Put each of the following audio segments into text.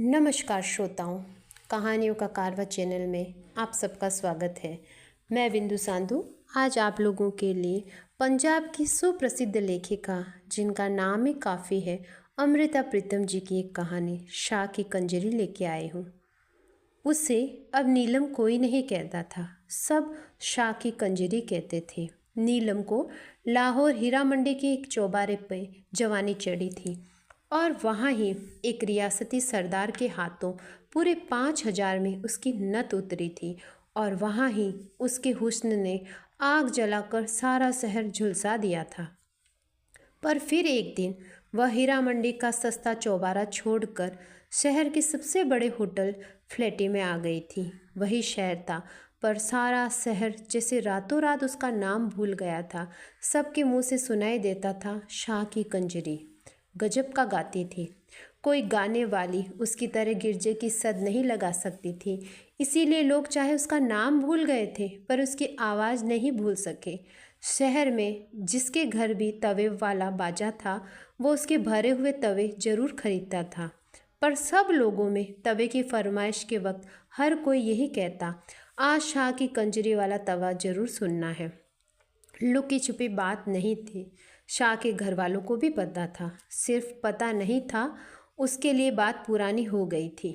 नमस्कार श्रोताओं, कहानियों का कारवा चैनल में आप सबका स्वागत है। मैं बिंदु सांधु आज आप लोगों के लिए पंजाब की सुप्रसिद्ध लेखिका जिनका नाम ही काफ़ी है, अमृता प्रीतम जी की एक कहानी शाह की कंजरी लेके आई हूँ। उसे अब नीलम कोई नहीं कहता था, सब शाह की कंजरी कहते थे। नीलम को लाहौर हीरा मंडी के एक चौबारे पे जवानी चढ़ी थी और वहाँ ही एक रियासती सरदार के हाथों पूरे 5,000 में उसकी नत उतरी थी और वहाँ ही उसके हुस्न ने आग जलाकर सारा शहर झुलसा दिया था। पर फिर एक दिन वह हीरा मंडी का सस्ता चौबारा छोड़कर शहर के सबसे बड़े होटल फ्लैटी में आ गई थी। वही शहर था, पर सारा शहर जैसे रातों रात उसका नाम भूल गया था। सबके मुंह से सुनाई देता था, शाह की कंजरी गजब का गाती थी। कोई गाने वाली उसकी तरह गिरजे की सद नहीं लगा सकती थी, इसीलिए लोग चाहे उसका नाम भूल गए थे पर उसकी आवाज़ नहीं भूल सके। शहर में जिसके घर भी तवे वाला बाजा था वो उसके भरे हुए तवे जरूर खरीदता था। पर सब लोगों में तवे की फरमाइश के वक्त हर कोई यही कहता, आज शाह की कंजरी वाला तवा जरूर सुनना है। लुकी छुपी बात नहीं थी, शाह के घर वालों को भी पता था। सिर्फ पता नहीं था, उसके लिए बात पुरानी हो गई थी।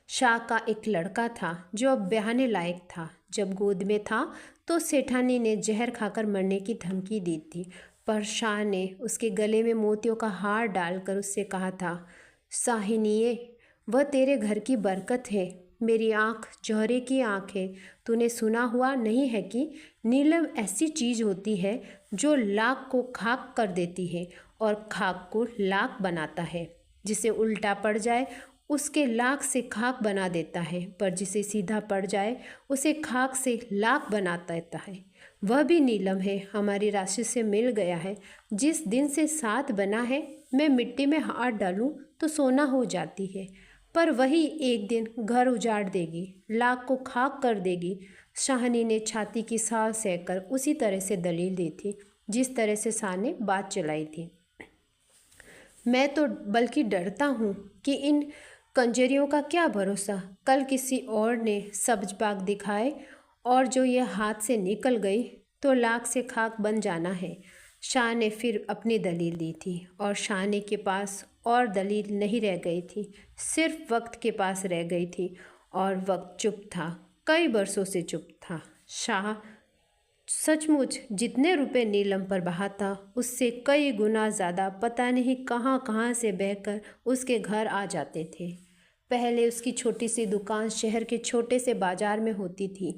शाह का एक लड़का था जो अब ब्याहने लायक था। जब गोद में था तो सेठानी ने जहर खाकर मरने की धमकी दी थी, पर शाह ने उसके गले में मोतियों का हार डालकर उससे कहा था, शाहिनिए, वह तेरे घर की बरकत है। मेरी आँख जौहरे की आँख है। तूने सुना हुआ नहीं है कि नीलम ऐसी चीज़ होती है जो लाख को खाक कर देती है और खाक को लाख बनाता है। जिसे उल्टा पड़ जाए उसके लाख से खाक बना देता है, पर जिसे सीधा पड़ जाए उसे खाक से लाख बना देता है। वह भी नीलम है, हमारी राशि से मिल गया है। जिस दिन से साथ बना है, मैं मिट्टी में हाथ डालूं तो सोना हो जाती है, पर वही एक दिन घर उजाड़ देगी, लाख को खाक कर देगी। शाहनी ने छाती की साल सहकर उसी तरह से दलील दी थी जिस तरह से शाह ने बात चलाई थी। मैं तो बल्कि डरता हूँ कि इन कंजरियों का क्या भरोसा, कल किसी और ने सब्ज बाग दिखाए और जो ये हाथ से निकल गई तो लाख से खाक बन जाना है। शाह ने फिर अपनी दलील दी थी और शाहनी के पास और दलील नहीं रह गई थी, सिर्फ वक्त के पास रह गई थी और वक्त चुप था, कई बरसों से चुप था। शाह सचमुच जितने रुपए नीलम पर बहा था उससे कई गुना ज़्यादा पता नहीं कहाँ कहाँ से बहकर उसके घर आ जाते थे। पहले उसकी छोटी सी दुकान शहर के छोटे से बाजार में होती थी,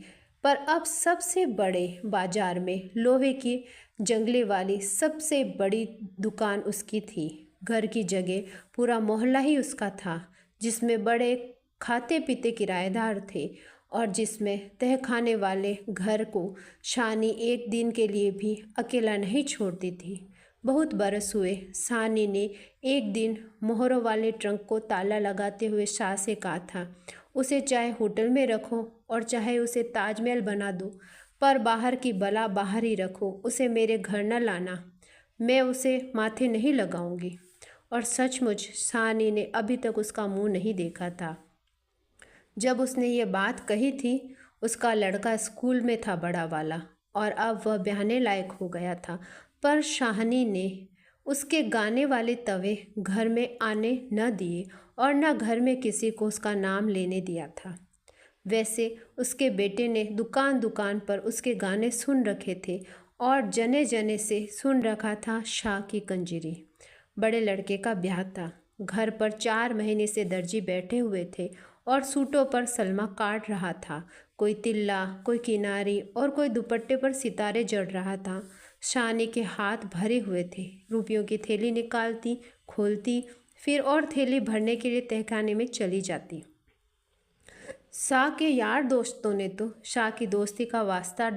पर अब सबसे बड़े बाजार में लोहे की जंगले वाली सबसे बड़ी दुकान उसकी थी। घर की जगह पूरा मोहल्ला ही उसका था, जिसमें बड़े खाते पीते किराएदार थे और जिसमें तहखाने वाले घर को शानी एक दिन के लिए भी अकेला नहीं छोड़ती थी। बहुत बरस हुए, शानी ने एक दिन मोहरों वाले ट्रंक को ताला लगाते हुए शाह से कहा था, उसे चाहे होटल में रखो और चाहे उसे ताजमहल बना दो, पर बाहर की बला बाहर ही रखो, उसे मेरे घर न लाना, मैं उसे माथे नहीं लगाऊंगी। और सचमुच शानी ने अभी तक उसका मुंह नहीं देखा था। जब उसने ये बात कही थी उसका लड़का स्कूल में था, बड़ा वाला, और अब वह ब्याहने लायक हो गया था। पर शाहनी ने उसके गाने वाले तवे घर में आने न दिए और न घर में किसी को उसका नाम लेने दिया था। वैसे उसके बेटे ने दुकान दुकान पर उसके गाने सुन रखे थे और जने जने से सुन रखा था शाह की कंजरी। बड़े लड़के का ब्याह था। घर पर 4 महीने से दर्जी बैठे हुए थे और सूटों पर सलमा काट रहा था। कोई तिल्ला, कोई किनारी और कोई दुपट्टे पर सितारे जड़ रहा था। शानी के हाथ भरे हुए थे। रुपयों की थैली निकालती, खोलती, फिर और थैली भरने के लिए तहखाने में चली जाती। शाह के यार दोस्तों ने तो शाह की दोस्ती का वास्ता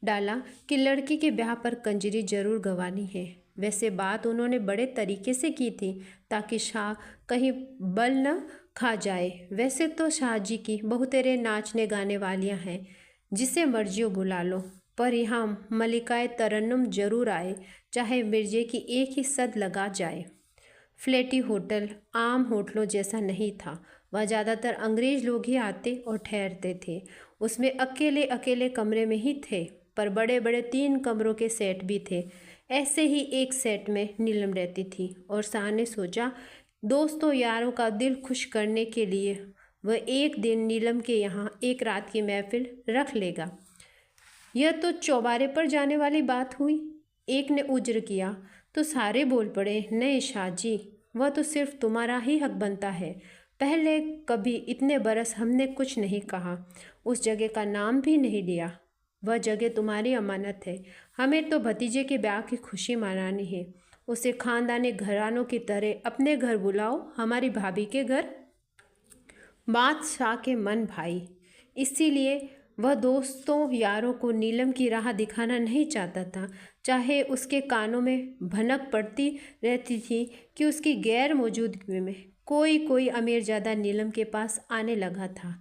डाला कि लड़की के ब्याह पर कंजरी जरूर गंवानी है। वैसे बात उन्होंने बड़े तरीके से की थी ताकि शाह कहीं बल न खा जाए। वैसे तो शाह जी की बहुतेरे नाचने गाने वालियां हैं, जिसे मर्जी बुला लो, पर यहाँ मलिकाए तरन्नुम जरूर आए, चाहे मिर्जे की एक ही सद लगा जाए। फ्लैटी होटल आम होटलों जैसा नहीं था। वह ज़्यादातर अंग्रेज लोग ही आते और ठहरते थे। उसमें अकेले अकेले कमरे में ही थे, पर बड़े बड़े 3 कमरों के सेट भी थे। ऐसे ही एक सेट में नीलम रहती थी और शाह ने सोचा दोस्तों यारों का दिल खुश करने के लिए वह एक दिन नीलम के यहाँ एक रात की महफिल रख लेगा। यह तो चौबारे पर जाने वाली बात हुई। एक ने उज्र किया तो सारे बोल पड़े, नहीं शाह जी, वह तो सिर्फ तुम्हारा ही हक बनता है। पहले कभी इतने बरस हमने कुछ नहीं कहा, उस जगह का नाम भी नहीं लिया। वह जगह तुम्हारी अमानत है। हमें तो भतीजे के ब्याह की खुशी मनानी है। उसे खानदानी घरानों की तरह अपने घर बुलाओ, हमारी भाभी के घर। बात शाह के मन भाई, इसीलिए वह दोस्तों यारों को नीलम की राह दिखाना नहीं चाहता था। चाहे उसके कानों में भनक पड़ती रहती थी कि उसकी गैर मौजूदगी में कोई कोई अमीरजादा नीलम के पास आने लगा था।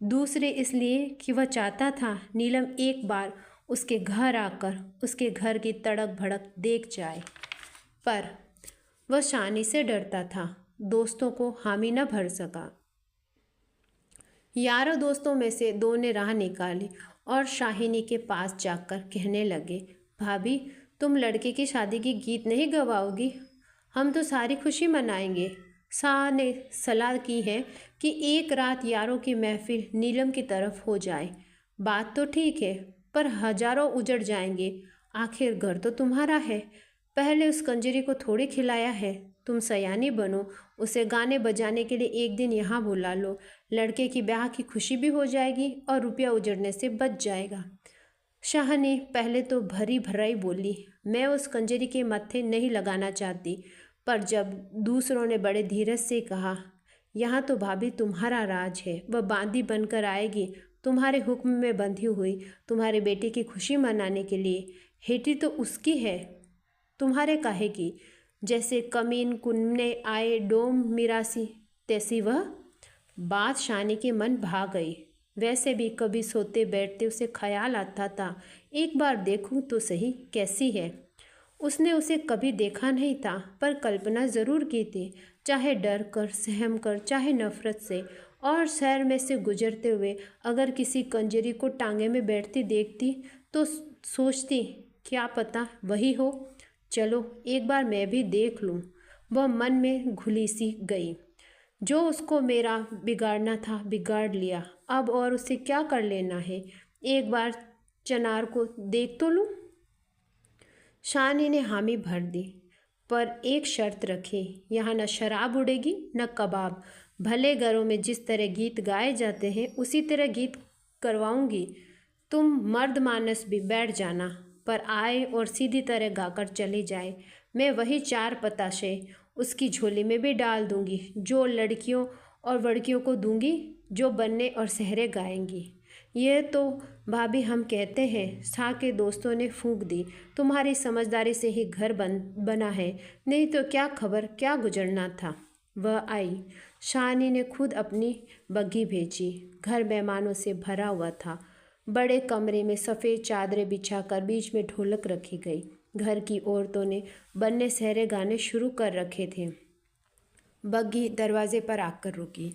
दूसरे इसलिए कि वह चाहता था नीलम एक बार उसके घर आकर उसके घर की तड़क भड़क देख जाए। पर वह शानी से डरता था, दोस्तों को हामी न भर सका। यारों दोस्तों में से 2 ने राह निकाली और शाहिनी के पास जाकर कहने लगे, भाभी तुम लड़के की शादी की गीत नहीं गवाओगी? हम तो सारी खुशी मनाएंगे। शाह ने सलाह की है कि एक रात यारों की महफिल नीलम की तरफ हो जाए। बात तो ठीक है, पर हजारों उजड़ जाएंगे। आखिर घर तो तुम्हारा है। पहले उस कंजरी को थोड़ी खिलाया है। तुम सयानी बनो, उसे गाने बजाने के लिए एक दिन यहाँ बुला लो। लड़के की ब्याह की खुशी भी हो जाएगी और रुपया उजड़ने से बच जाएगा। शाह ने पहले तो भरी भराई बोली, मैं उस कंजरी के मत्थे नहीं लगाना चाहती। पर जब दूसरों ने बड़े धीरज से कहा, यहाँ तो भाभी तुम्हारा राज है, वह बांदी बनकर आएगी तुम्हारे हुक्म में बंधी हुई, तुम्हारे बेटे की खुशी मनाने के लिए। हेटी तो उसकी है, तुम्हारे काहे की। जैसे कमीन कुन्ने आए डोम मिरासी, तैसी वह। बात शानी के मन भा गई। वैसे भी कभी सोते बैठते उसे ख्याल आता था, एक बार देखूं तो सही कैसी है। उसने उसे कभी देखा नहीं था, पर कल्पना ज़रूर की थी, चाहे डर कर सहम कर, चाहे नफरत से। और शहर में से गुजरते हुए अगर किसी कंजरी को टांगे में बैठती देखती तो सोचती, क्या पता वही हो। चलो एक बार मैं भी देख लूँ। वह मन में घुली सी गई। जो उसको मेरा बिगाड़ना था बिगाड़ लिया, अब और उसे क्या कर लेना है। एक बार चनार को देख तो लूँ। शानी ने हामी भर दी, पर एक शर्त रखी, यहाँ न शराब उड़ेगी न कबाब। भले घरों में जिस तरह गीत गाए जाते हैं उसी तरह गीत करवाऊंगी। तुम मर्द मानस भी बैठ जाना, पर आए और सीधी तरह गाकर चली जाए। मैं वही 4 पताशे उसकी झोली में भी डाल दूंगी जो लड़कियों और वड़कियों को दूंगी, जो बनने और सहरे गाएंगी। ये तो भाभी हम कहते हैं, शाह के दोस्तों ने फूंक दी। तुम्हारी समझदारी से ही घर बना है, नहीं तो क्या खबर क्या गुजरना था। वह आई। शानी ने खुद अपनी बग्घी भेजी। घर मेहमानों से भरा हुआ था। बड़े कमरे में सफ़ेद चादरें बिछाकर बीच में ढोलक रखी गई। घर की औरतों ने बन्ने सहरे गाने शुरू कर रखे थे। बग्घी दरवाजे पर आकर रुकी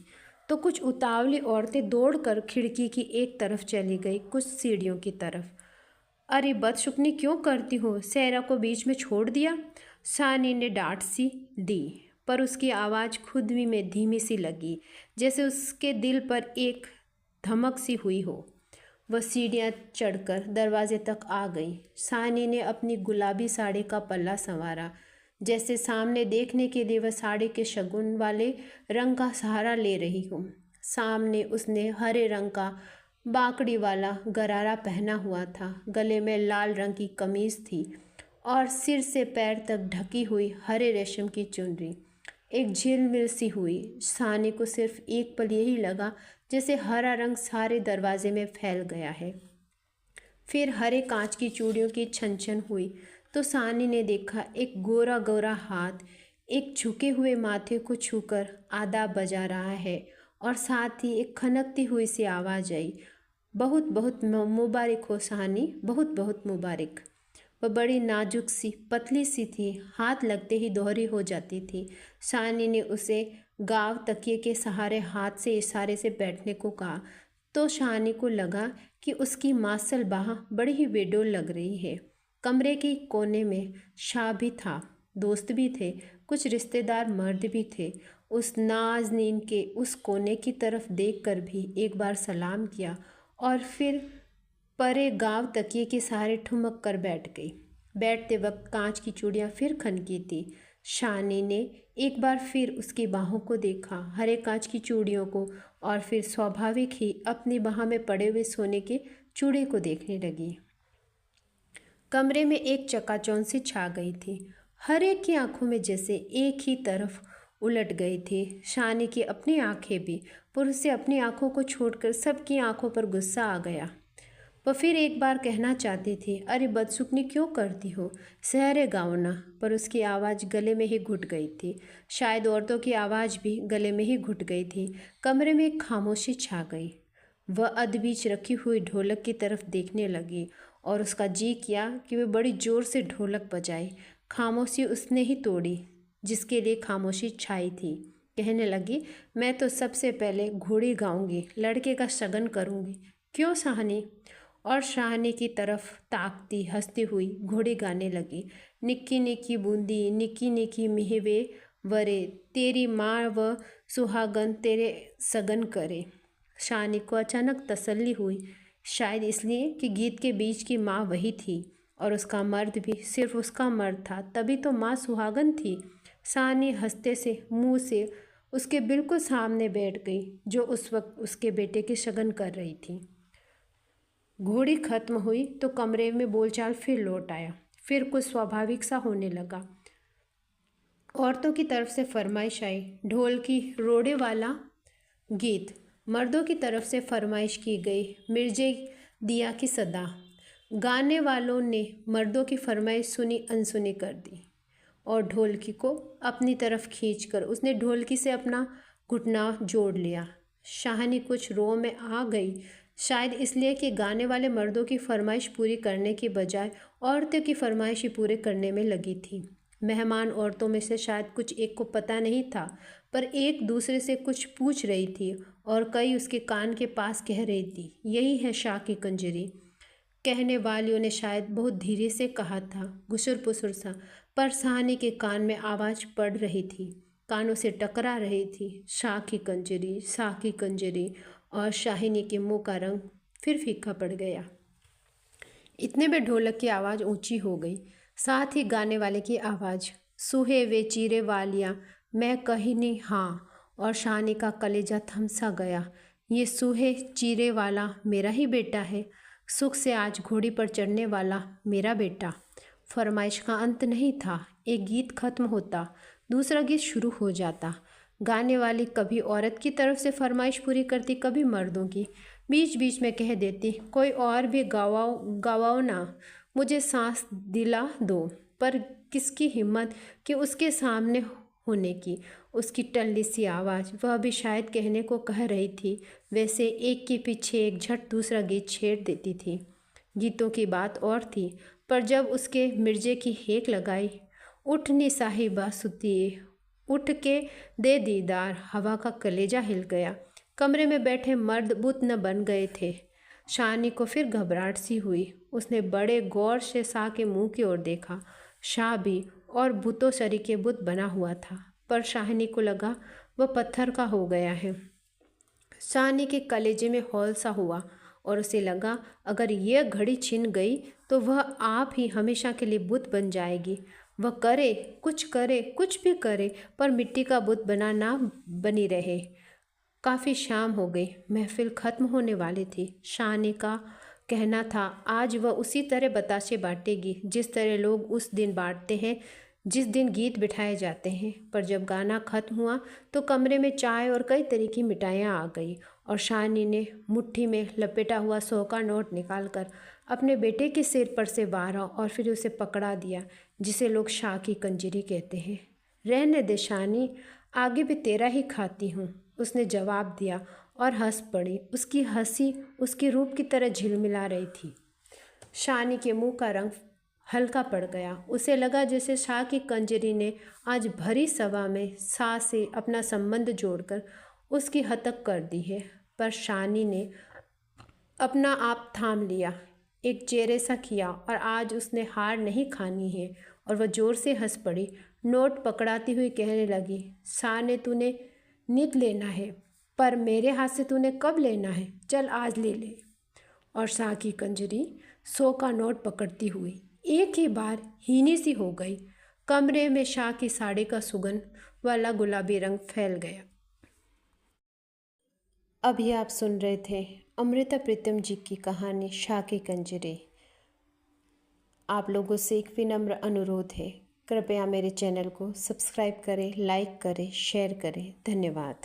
तो कुछ उतावली औरतें दौड़कर खिड़की की एक तरफ चली गई, कुछ सीढ़ियों की तरफ। अरे बदशुक्नी क्यों करती हो, सहरा को बीच में छोड़ दिया। शानी ने डांट सी दी, पर उसकी आवाज़ खुद भी में धीमी सी लगी, जैसे उसके दिल पर एक धमक सी हुई हो। वह सीढ़ियाँ चढ़कर दरवाजे तक आ गई। शानी ने अपनी गुलाबी साड़ी का पल्ला संवारा, जैसे सामने देखने के लिए वह साड़ी के शगुन वाले रंग का सहारा ले रही हो। सामने उसने हरे रंग का बाकड़ी वाला गरारा पहना हुआ था, गले में लाल रंग की कमीज थी और सिर से पैर तक ढकी हुई हरे रेशम की चुनरी एक झिलमिल सी हुई। शानी को सिर्फ एक पल यही लगा जैसे हरा रंग सारे दरवाजे में फैल गया है। फिर हरे कांच की चूड़ियों की छन छन हुई तो शानी ने देखा एक गोरा गोरा हाथ एक झुके हुए माथे को छूकर आदाब बजा रहा है और साथ ही एक खनकती हुई सी आवाज़ आई, बहुत बहुत मुबारक हो शानी, बहुत बहुत मुबारक। वह बड़ी नाजुक सी पतली सी थी, हाथ लगते ही दोहरी हो जाती थी। शालिनी ने उसे गाँव तकिए के सहारे हाथ से इशारे से बैठने को कहा तो शालिनी को लगा कि उसकी मांसल बाह बड़ी ही बेडोल लग रही है। कमरे के कोने में शाह भी था, दोस्त भी थे, कुछ रिश्तेदार मर्द भी थे। उस नाज़नीन के उस कोने की तरफ देखकर भी एक बार सलाम किया और फिर परे गाँव तकिए के सहारे ठुमक कर बैठ गई। बैठते वक्त कांच की चूड़ियाँ फिर खनकी थी। शालिनी ने एक बार फिर उसकी बाहों को देखा, हरे कांच की चूड़ियों को, और फिर स्वाभाविक ही अपनी बाह में पड़े हुए सोने के चूड़े को देखने लगी। कमरे में एक चकाचौंध सी छा गई थी। हर एक की आंखों में जैसे एक ही तरफ उलट गई थी। शालिनी की अपनी आंखें भी, पर उसे अपनी आंखों को छोड़कर सबकी आंखों पर गुस्सा आ गया। वह फिर एक बार कहना चाहती थी, अरे बदसुकनी क्यों करती हो, सहरे गाओ ना, पर उसकी आवाज़ गले में ही घुट गई थी। शायद औरतों की आवाज़ भी गले में ही घुट गई थी। कमरे में एक खामोशी छा गई। वह अधबीच रखी हुई ढोलक की तरफ देखने लगी और उसका जी किया कि वह बड़ी जोर से ढोलक बजाए। खामोशी उसने ही तोड़ी जिसके लिए खामोशी छाई थी। कहने लगी, मैं तो सबसे पहले घोड़ी गाऊंगी, लड़के का शगन करूंगी। क्यों शालिनी? और शालिनी की तरफ ताकती हंसती हुई घोड़ी गाने लगी। निक्की निक्की बूंदी, निक्की निक्की मिहवे वरे, तेरी माँ व सुहागन तेरे सगन करे। शालिनी को अचानक तसल्ली हुई, शायद इसलिए कि गीत के बीच की माँ वही थी और उसका मर्द भी सिर्फ उसका मर्द था, तभी तो माँ सुहागन थी। शालिनी हंसते से मुंह से उसके बिल्कुल सामने बैठ गई, जो उस वक्त उसके बेटे की शगन कर रही थी। घोड़ी खत्म हुई तो कमरे में बोलचाल फिर लौट आया। फिर कुछ स्वाभाविक सा होने लगा। औरतों की तरफ से फरमाइश आई, ढोल की रोड़े वाला गीत। मर्दों की तरफ से फरमाइश की गई, मिर्जे दिया की सदा। गाने वालों ने मर्दों की फरमाइश सुनी अनसुनी कर दी और ढोलकी को अपनी तरफ खींचकर उसने ढोलकी से अपना घुटना जोड़ लिया। शालिनी कुछ रो में आ गई, शायद इसलिए कि गाने वाले मर्दों की फरमाइश पूरी करने की बजाय औरतों की फरमाइश ही पूरे करने में लगी थी। मेहमान औरतों में से शायद कुछ एक को पता नहीं था, पर एक दूसरे से कुछ पूछ रही थी और कई उसके कान के पास कह रही थी, यही है शाह की कंजरी। कहने वालियों ने शायद बहुत धीरे से कहा था, घुसुर पुसुर सा, पर शालिनी के कान में आवाज़ पड़ रही थी, कानों से टकरा रही थी, शाह की कंजरी, शाह की कंजरी। और शालिनी के मुंह का रंग फिर फीका पड़ गया। इतने में ढोलक की आवाज़ ऊंची हो गई, साथ ही गाने वाले की आवाज़, सूहे वे चीरे वालियाँ मैं कहीं नहीं हाँ। और शालिनी का कलेजा थमसा गया। ये सूहे चीरे वाला मेरा ही बेटा है, सुख से आज घोड़ी पर चढ़ने वाला मेरा बेटा। फरमाइश का अंत नहीं था। एक गीत खत्म होता, दूसरा गीत शुरू हो जाता। गाने वाली कभी औरत की तरफ से फरमाइश पूरी करती, कभी मर्दों की। बीच बीच में कह देती, कोई और भी गवाओ गवाओ ना, मुझे सांस दिला दो। पर किसकी हिम्मत कि उसके सामने होने की। उसकी टल्ली सी आवाज़, वह भी शायद कहने को कह रही थी, वैसे एक के पीछे एक झट दूसरा गीत छेड़ देती थी। गीतों की बात और थी, पर जब उसके मिर्जे की हेक लगाई, उठनी साहिबा सुतिए, उठ के दे दीदार, हवा का कलेजा हिल गया। कमरे में बैठे मर्द बुत न बन गए थे। शालिनी को फिर घबराहट सी हुई। उसने बड़े गौर से शाह के मुंह की ओर देखा। शाह भी और बुतों सरीखे बुत बना हुआ था, पर शालिनी को लगा वह पत्थर का हो गया है। शालिनी के कलेजे में हौल सा हुआ और उसे लगा, अगर यह घड़ी छिन गई तो वह आप ही हमेशा के लिए बुत बन जाएगी। वह करे, कुछ भी करे, पर मिट्टी का बुत बना ना बनी रहे। काफ़ी शाम हो गई, महफिल ख़त्म होने वाली थी। शालिनी का कहना था, आज वह उसी तरह बताशे बांटेगी जिस तरह लोग उस दिन बांटते हैं जिस दिन गीत बिठाए जाते हैं। पर जब गाना ख़त्म हुआ तो कमरे में चाय और कई तरह की मिठाइयाँ आ गई और शालिनी ने मुट्ठी में लपेटा हुआ 100 का नोट निकालकर अपने बेटे के सिर पर से वारा और फिर उसे पकड़ा दिया, जिसे लोग शाह की कंजरी कहते हैं। रहने दे शालिनी, आगे भी तेरा ही खाती हूँ, उसने जवाब दिया और हंस पड़ी। उसकी हंसी उसके रूप की तरह झिलमिला रही थी। शालिनी के मुंह का रंग हल्का पड़ गया। उसे लगा जैसे शाह की कंजरी ने आज भरी सभा में शाह से अपना संबंध जोड़कर उसकी हतक कर दी है। पर शानी ने अपना आप थाम लिया, एक चेहरे सा किया और आज उसने हार नहीं खानी है। और वह जोर से हंस पड़ी, नोट पकड़ाती हुई कहने लगी, शाह ने तूने नित लेना है, पर मेरे हाथ से तूने कब लेना है? चल आज ले ले। और शाह की कंजरी 100 का नोट पकड़ती हुई एक ही बार हीनी सी हो गई। कमरे में शाह की साड़ी का सुगंध वाला गुलाबी रंग फैल गया। अभी आप सुन रहे थे अमृता प्रीतम जी की कहानी शाह की कंजरी। आप लोगों से एक विनम्र अनुरोध है, कृपया मेरे चैनल को सब्सक्राइब करें, लाइक करें, शेयर करें। धन्यवाद।